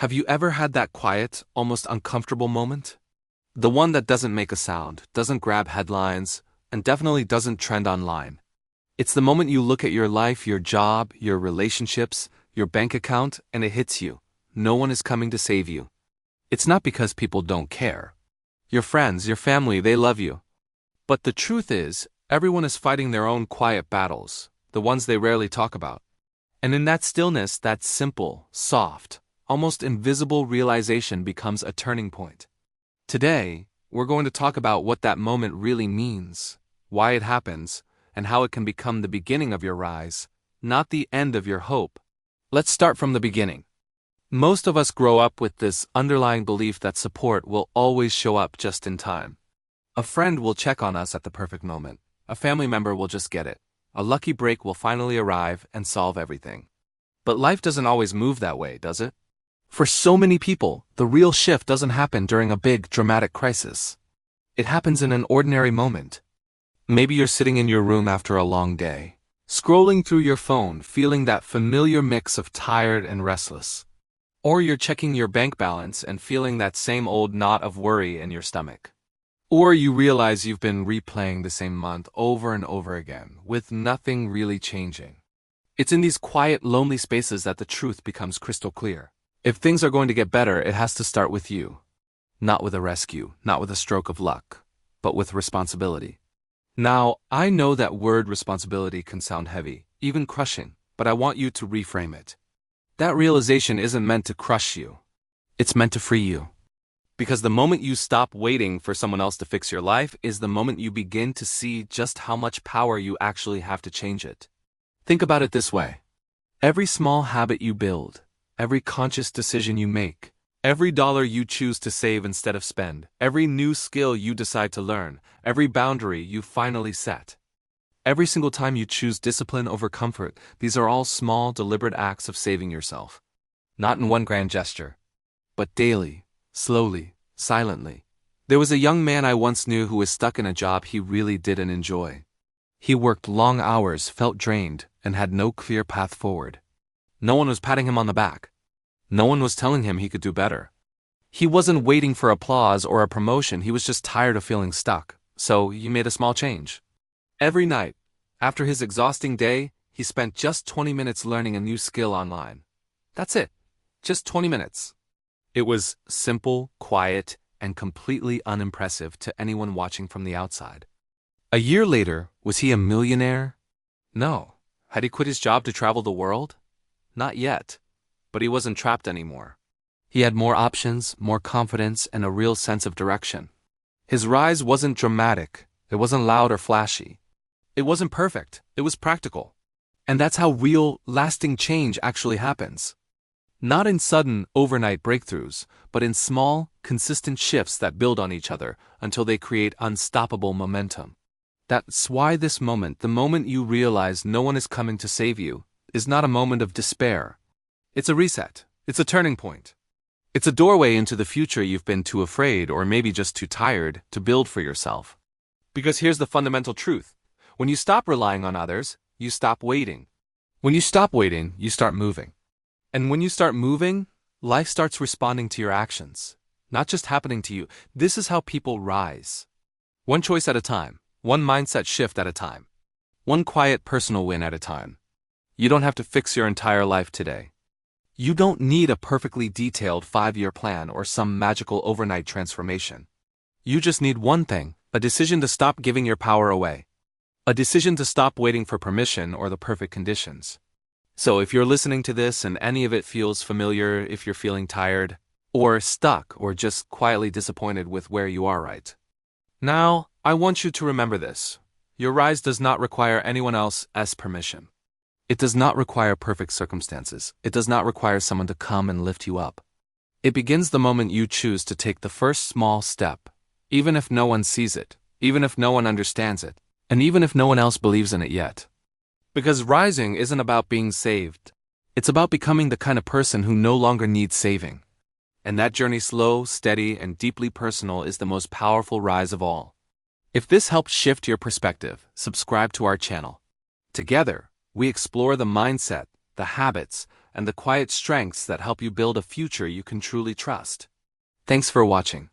Have you ever had that quiet, almost uncomfortable moment? The one that doesn't make a sound, doesn't grab headlines, and definitely doesn't trend online. It's the moment you look at your life, your job, your relationships, your bank account, and it hits you. No one is coming to save you. It's not because people don't care. Your friends, your family, they love you. But the truth is, everyone is fighting their own quiet battles, the ones they rarely talk about. And in that stillness, that simple, soft, almost invisible realization becomes a turning point. Today, we're going to talk about what that moment really means, why it happens, and how it can become the beginning of your rise, not the end of your hope. Let's start from the beginning. Most of us grow up with this underlying belief that support will always show up just in time. A friend will check on us at the perfect moment. A family member will just get it. A lucky break will finally arrive and solve everything. But life doesn't always move that way, does it? For so many people, the real shift doesn't happen during a big, dramatic crisis. It happens in an ordinary moment. Maybe you're sitting in your room after a long day, scrolling through your phone, feeling that familiar mix of tired and restless. Or you're checking your bank balance and feeling that same old knot of worry in your stomach. Or you realize you've been replaying the same month over and over again, with nothing really changing. It's in these quiet, lonely spaces that the truth becomes crystal clear. If things are going to get better, it has to start with you. Not with a rescue, not with a stroke of luck, but with responsibility. Now, I know that word responsibility can sound heavy, even crushing, but I want you to reframe it. That realization isn't meant to crush you. It's meant to free you. Because the moment you stop waiting for someone else to fix your life is the moment you begin to see just how much power you actually have to change it. Think about it this way. Every small habit you build, every conscious decision you make, every dollar you choose to save instead of spend, every new skill you decide to learn, every boundary you finally set, every single time you choose discipline over comfort, these are all small, deliberate acts of saving yourself. Not in one grand gesture, but daily, slowly, silently. There was a young man I once knew who was stuck in a job he really didn't enjoy. He worked long hours, felt drained, and had no clear path forward. No one was patting him on the back. No one was telling him he could do better. He wasn't waiting for applause or a promotion, he was just tired of feeling stuck, so he made a small change. Every night, after his exhausting day, he spent just 20 minutes learning a new skill online. That's it, just 20 minutes. It was simple, quiet, and completely unimpressive to anyone watching from the outside. A year later, was he a millionaire? No. Had he quit his job to travel the world? Not yet. But he wasn't trapped anymore. He had more options, more confidence, and a real sense of direction. His rise wasn't dramatic. It wasn't loud or flashy. It wasn't perfect. It was practical. And that's how real, lasting change actually happens. Not in sudden, overnight breakthroughs, but in small, consistent shifts that build on each other until they create unstoppable momentum. That's why this moment, the moment you realize no one is coming to save you, is not a moment of despair. It's a reset. It's a turning point. It's a doorway into the future you've been too afraid or maybe just too tired to build for yourself. Because here's the fundamental truth. When you stop relying on others, you stop waiting. When you stop waiting, you start moving. And when you start moving, life starts responding to your actions, not just happening to you. This is how people rise. One choice at a time, one mindset shift at a time, one quiet personal win at a time. You don't have to fix your entire life today. You don't need a perfectly detailed 5-year plan or some magical overnight transformation. You just need one thing, a decision to stop giving your power away. A decision to stop waiting for permission or the perfect conditions. So if you're listening to this and any of it feels familiar, if you're feeling tired, or stuck, or just quietly disappointed with where you are right now, I want you to remember this. Your rise does not require anyone else's permission. It does not require perfect circumstances. It does not require someone to come and lift you up. It begins the moment you choose to take the first small step, even if no one sees it, even if no one understands it, and even if no one else believes in it yet. Because rising isn't about being saved. It's about becoming the kind of person who no longer needs saving. And that journey, slow, steady, and deeply personal, is the most powerful rise of all. If this helped shift your perspective, subscribe to our channel. Together, we explore the mindset, the habits, and the quiet strengths that help you build a future you can truly trust. Thanks for watching.